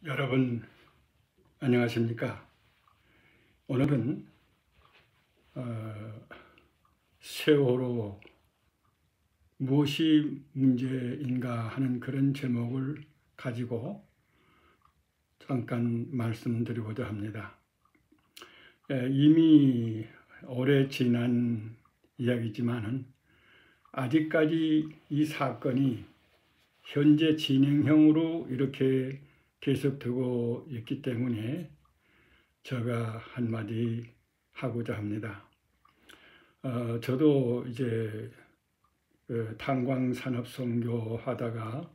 여러분 안녕하십니까? 오늘은 세월호 무엇이 문제인가 하는 그런 제목을 가지고 잠깐 말씀드리고자 합니다. 이미 오래 지난 이야기지만은 아직까지 이 사건이 현재 진행형으로 이렇게 계속되고 있기 때문에 제가 한마디 하고자 합니다. 저도 이제 탄광산업선교 하다가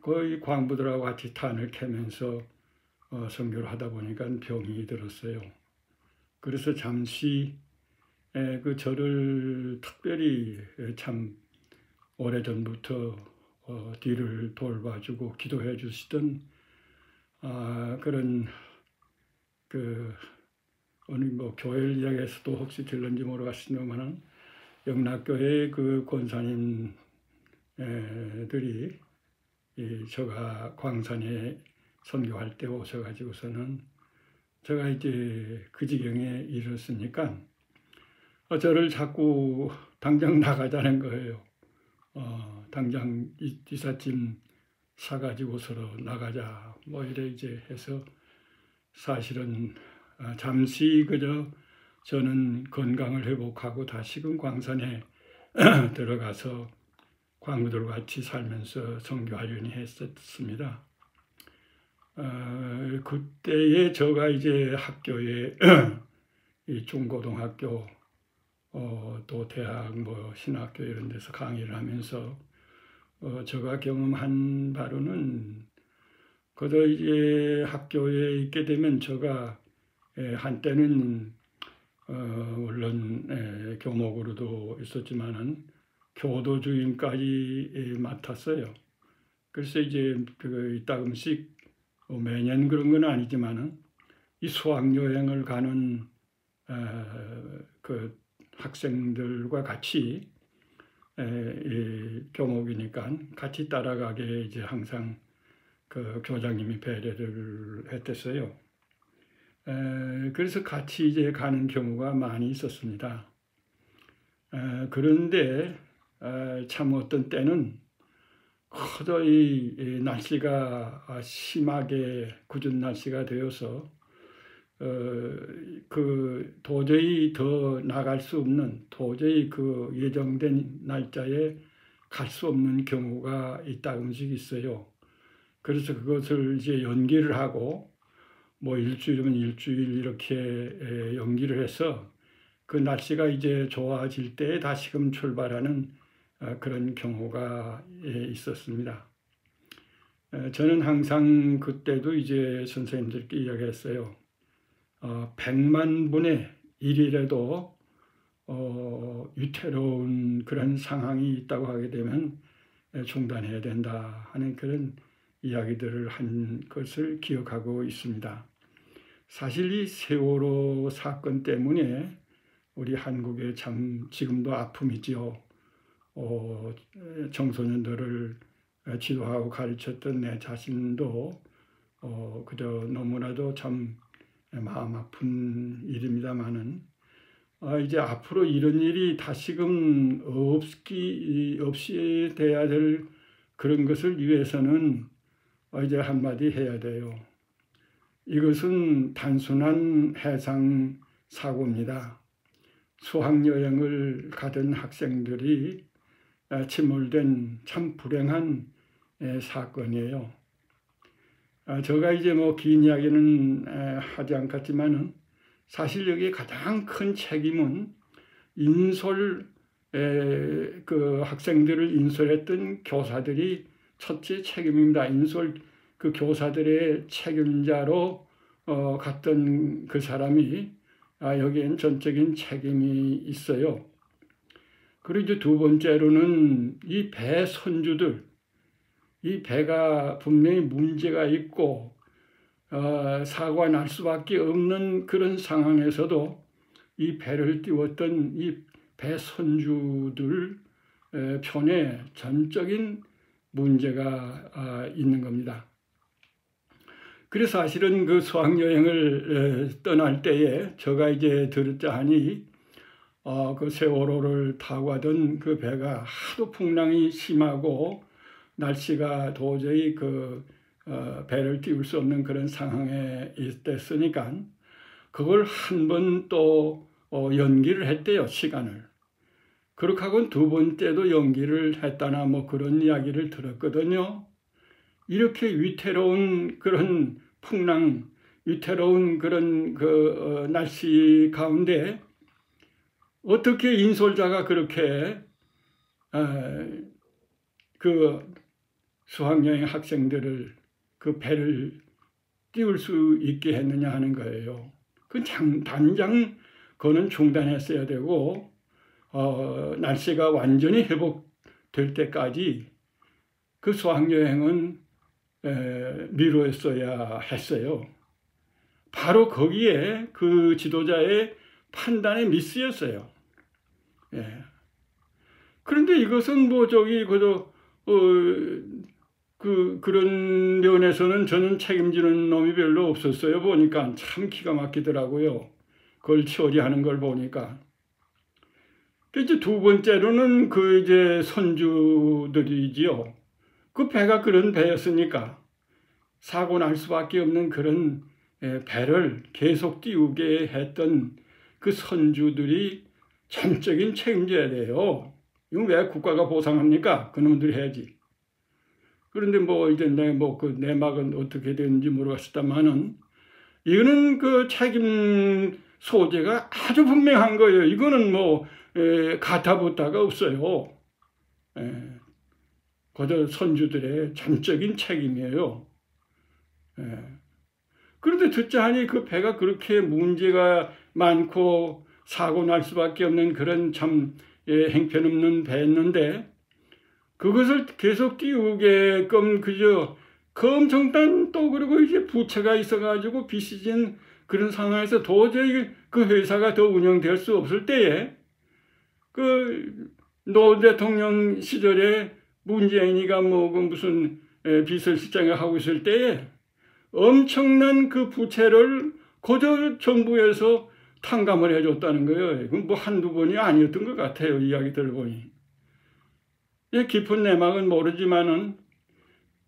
거의 광부들하고 같이 탄을 캐면서 선교를 하다 보니까 병이 들었어요. 그래서 잠시 저를 특별히 참 오래전부터 뒤를 돌봐주고 기도해 주시던 그런 오늘 교회 이야기에서도 혹시 들는지 모르겠습니다만 영락교회 그 권사님들이 제가 광산에 선교할 때 오셔가지고서는 제가 이제 그 지경에 이르렀으니까 저를 자꾸 당장 나가자는 거예요. 당장 이삿짐 사가지고서 나가자 뭐 이래 이제 해서 사실은 잠시 그저 저는 건강을 회복하고 다시금 광산에 들어가서 광부들과 같이 살면서 선교하려니 했었습니다. 그때에 제가 이제 학교에 이 중고등학교 또 대학 뭐 신학교 이런 데서 강의를 하면서 제가 경험한 바로는 그저 이제 학교에 있게 되면 제가 한때는 물론 교목으로도 있었지만은 교도 주임까지 맡았어요. 그래서 이제 이따금씩 매년 그런 건 아니지만은 이 수학여행을 가는 그 학생들과 같이 교목이니까 같이 따라가게 이제 항상 그 교장님이 배려를 했댔어요. 그래서 같이 이제 가는 경우가 많이 있었습니다. 그런데 참 어떤 때는 도저히 날씨가 심하게 궂은 날씨가 되어서 도저히 더 나갈 수 없는 도저히 그 예정된 날짜에 갈 수 없는 경우가 있다금씩 있어요. 그래서 그것을 이제 연기를 하고 뭐 일주일이면 일주일 이렇게 연기를 해서 그 날씨가 이제 좋아질 때 다시금 출발하는 그런 경우가 있었습니다. 저는 항상 그때도 이제 선생님들께 이야기했어요. 100만 분의 1이라도 위태로운 그런 상황이 있다고 하게 되면 중단해야 된다 하는 그런 이야기들을 한 것을 기억하고 있습니다. 사실 이 세월호 사건 때문에 우리 한국에 참 지금도 아픔이지요. 청소년들을 지도하고 가르쳤던 내 자신도 그저 너무나도 참 마음 아픈 일입니다만은 이제 앞으로 이런 일이 다시금 없이 돼야 될 그런 것을 위해서는 이제 한마디 해야 돼요. 이것은 단순한 해상 사고입니다. 수학여행을 가던 학생들이 침몰된 참 불행한 사건이에요. 제가 이제 뭐 긴 이야기는 하지 않겠지만은 사실 여기 가장 큰 책임은 그 학생들을 인솔했던 교사들이 첫째 책임입니다. 그 교사들의 책임자로 갔던 그 사람이 여기엔 전적인 책임이 있어요. 그리고 이제 두 번째로는 이 배 선주들, 이 배가 분명히 문제가 있고 사고가 날 수밖에 없는 그런 상황에서도 이 배를 띄웠던 이 배 선주들 편에 전적인 문제가 있는 겁니다. 그래서 사실은 그 수학여행을 떠날 때에 제가 이제 들었자 하니 그 세월호를 타고 가던 그 배가 하도 풍랑이 심하고 날씨가 도저히 배를 띄울 수 없는 그런 상황에 있었으니까 그걸 한 번 또 연기를 했대요, 시간을. 그렇게 하고는 두 번째도 연기를 했다나 뭐 그런 이야기를 들었거든요. 이렇게 위태로운 그런 풍랑, 위태로운 그런 날씨 가운데 어떻게 인솔자가 그렇게 그 수학여행 학생들을 그 배를 띄울 수 있게 했느냐 하는 거예요. 단장 그거는 중단했어야 되고 날씨가 완전히 회복될 때까지 그 수학여행은 미뤘어야 했어요. 바로 거기에 그 지도자의 판단의 미스였어요. 예. 그런데 이것은 뭐 그런 면에서는 저는 책임지는 놈이 별로 없었어요. 보니까 참 기가 막히더라고요. 그걸 처리하는 걸 보니까. 이제 두 번째로는 이제 선주들이지요. 그 배가 그런 배였으니까 사고 날 수밖에 없는 그런 배를 계속 띄우게 했던 그 선주들이 전적인 책임져야 돼요. 이건 왜 국가가 보상합니까? 그놈들이 해야지. 그런데 뭐 이제 내 내막은 어떻게 되는지 모르겠다만은 이거는 그 책임 소재가 아주 분명한 거예요. 이거는 뭐 가타부타가 없어요. 그저 선주들의 전적인 책임이에요. 그런데 듣자 하니 그 배가 그렇게 문제가 많고 사고 날 수밖에 없는 그런 참 형편없는 배였는데 그것을 계속 띄우게끔 그저 그 엄청난 또 그리고 이제 부채가 있어가지고 빚이 진 그런 상황에서 도저히 그 회사가 더 운영될 수 없을 때에 노 대통령 시절에 문재인이가 무슨 비서실장을 하고 있을 때에 엄청난 그 부채를 그저 정부에서 탕감을 해줬다는 거예요. 이건 뭐 한두 번이 아니었던 것 같아요. 이야기 들어보니. 깊은 내막은 모르지만은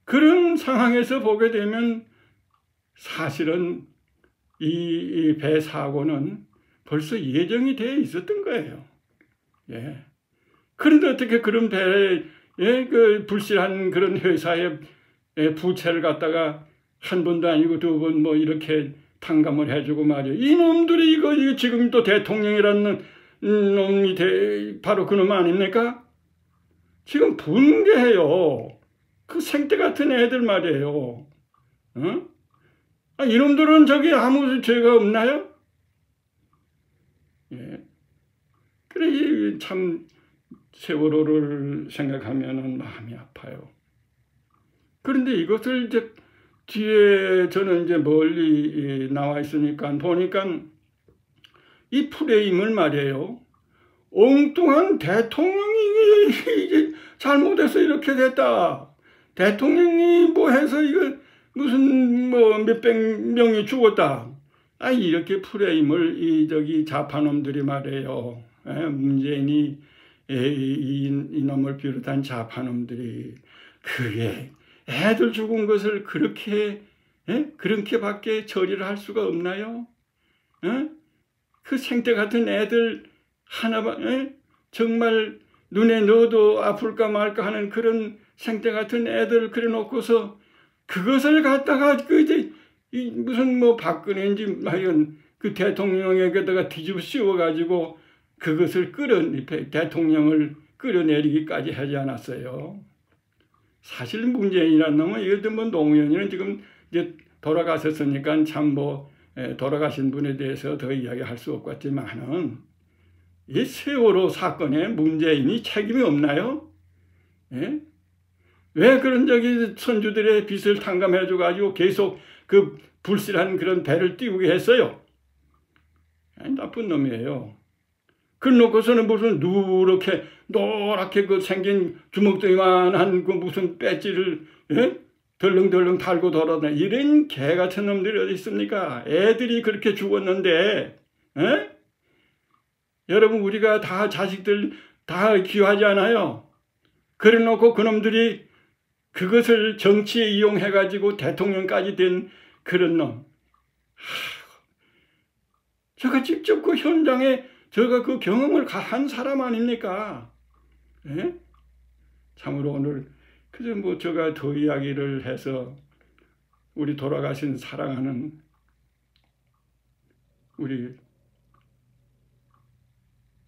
그런 상황에서 보게 되면 사실은 이 배 사고는 벌써 예정이 되어 있었던 거예요. 예. 그런데 어떻게 그런 배에 그 불실한 그런 회사의 부채를 갖다가 한 번도 아니고 두 번 뭐 이렇게 탕감을 해주고 말이에요. 이놈들이 이거 지금 또 대통령이라는 놈이 바로 그놈 아닙니까? 지금 분개해요. 그 생떼 같은 애들 말이에요. 이놈들은 저기 아무 죄가 없나요? 예. 그래, 참, 세월호를 생각하면은 마음이 아파요. 그런데 이것을 이제 뒤에 저는 이제 멀리 나와 있으니까 보니까 이 프레임을 말이에요. 엉뚱한 대통령이 이게 잘못해서 이렇게 됐다. 대통령이 뭐 해서 이거 무슨 뭐 몇백 명이 죽었다. 이렇게 프레임을 좌파놈들이 말이에요. 문재인이 이놈을 비롯한 좌파놈들이 그게 애들 죽은 것을 그렇게밖에 처리를 할 수가 없나요? 그 생떼 같은 애들 하나만 정말 눈에 넣어도 아플까 말까 하는 그런 생떼 같은 애들 그래 놓고서 그것을 갖다가 무슨 뭐 박근혜인지 하여간 그 대통령에게다가 뒤집어 씌워가지고 그것을 대통령을 끌어내리기까지 하지 않았어요. 사실 문재인이라는 놈은 예를 들면 노무현이는 지금 이제 돌아가셨으니까 참 돌아가신 분에 대해서 더 이야기할 수 없겠지만은 이 세월호 사건에 문재인이 책임이 없나요? 예? 왜 그런 선주들의 빚을 탕감해줘가지고 계속 그 불실한 그런 배를 띄우게 했어요? 나쁜 놈이에요. 그놓고서는 무슨 노랗게 생긴 주먹덩이만한 그 무슨 배지를 덜렁덜렁 달고 돌아다니는 이런 개 같은 놈들이 어디 있습니까? 애들이 그렇게 죽었는데, 에? 여러분, 우리가 다 자식들 다 귀하지 않아요? 그래 놓고 그놈들이 그것을 정치에 이용해가지고 대통령까지 된 그런 놈. 제가 직접 그 현장에 제가 그 경험을 한 사람 아닙니까? 예? 참으로 오늘 그저 뭐 제가 더 이야기를 해서 우리 돌아가신 사랑하는 우리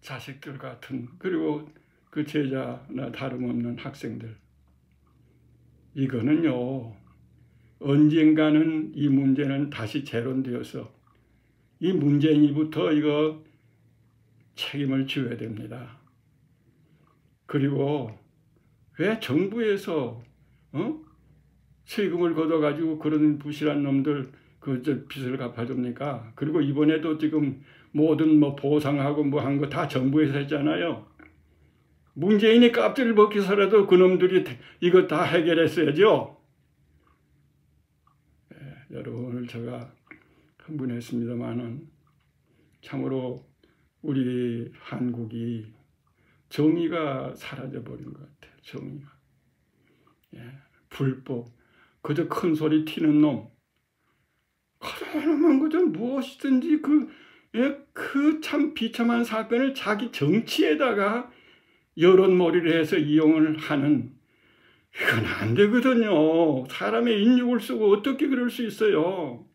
자식들 같은, 그리고 그 제자나 다름없는 학생들, 이거는요 언젠가는 이 문제는 다시 재론되어서 이 문재인이부터 이거 책임을 져야 됩니다. 그리고 왜 정부에서 세금을 걷어가지고 그런 부실한 놈들 그 빚을 갚아줍니까? 그리고 이번에도 지금 모든 뭐 보상하고 뭐 한 거 다 정부에서 했잖아요. 문재인이 깝질을 벗겨서라도 그놈들이 이거 다 해결했어야죠. 여러분, 오늘 제가 흥분했습니다만은 참으로 우리 한국이 정의가 사라져버린 것 같아요. 정의가. 불법, 그저 큰 소리 튀는 놈, 하나만 그저 무엇이든지 그 참 비참한 사건을 자기 정치에다가 여론몰이를 해서 이용을 하는, 이건 안 되거든요. 사람의 인육을 쓰고 어떻게 그럴 수 있어요.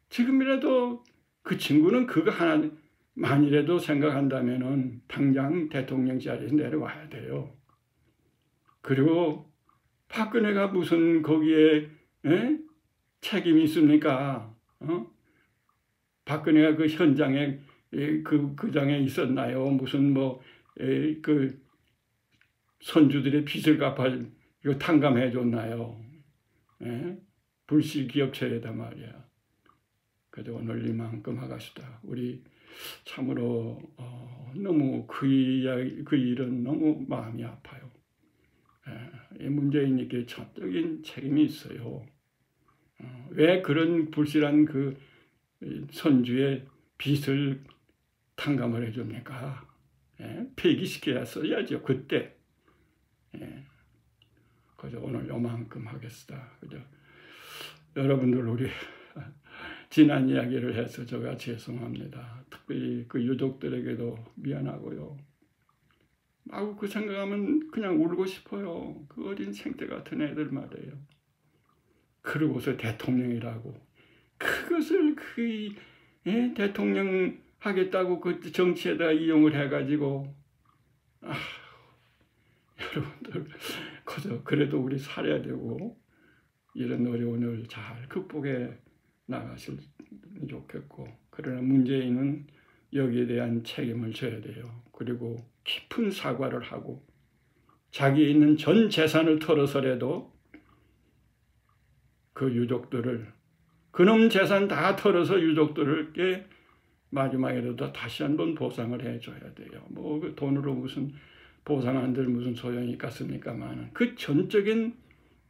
지금이라도 그 친구는 그거 하나 만이라도 생각한다면은 당장 대통령 자리에서 내려와야 돼요. 그리고 박근혜가 무슨 거기에 책임이 있습니까? 박근혜가 그 현장에 그 장에 있었나요? 무슨 그 선주들의 빚을 갚아 이거 탕감해 줬나요? 불시 기업체에다 말이야. 그래도 오늘 이만큼 하겠습니다. 우리 참으로 너무 그 일은 너무 마음이 아파요. 문재인에게 전적인 책임이 있어요. 왜 그런 불실한 그 선주의 빚을 탕감을 해줍니까? 폐기시켜야 써야죠. 그때. 그저 오늘 요만큼 하겠습니다. 그저 여러분들 우리 지난 이야기를 해서 제가 죄송합니다. 특별히 그 유족들에게도 미안하고요. 마구 그 생각하면 그냥 울고 싶어요. 그 어린 생태 같은 애들 말이에요. 그러고서 대통령이라고 그것을 대통령 하겠다고 그 정치에다 이용을 해가지고 여러분들 그래도 우리 살아야 되고 이런 어려움을 잘 극복해 나가시면 좋겠고, 그러나 문재인은 여기에 대한 책임을 져야 돼요. 그리고 깊은 사과를 하고 자기에 있는 전 재산을 털어서라도 그 유족들을, 그놈 재산 다 털어서 유족들에게 마지막에라도 다시 한번 보상을 해줘야 돼요. 뭐 그 돈으로 무슨 보상한들 무슨 소용이 있겠습니까만, 그 전적인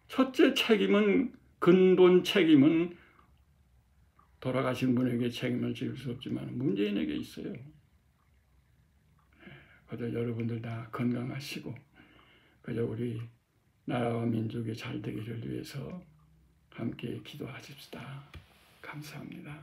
첫째 책임은, 근본 책임은 돌아가신 분에게 책임을 질 수 없지만 문재인에게 있어요. 그저 여러분들 다 건강하시고 그저 우리 나라와 민족이 잘 되기를 위해서 함께 기도하십시다. 감사합니다.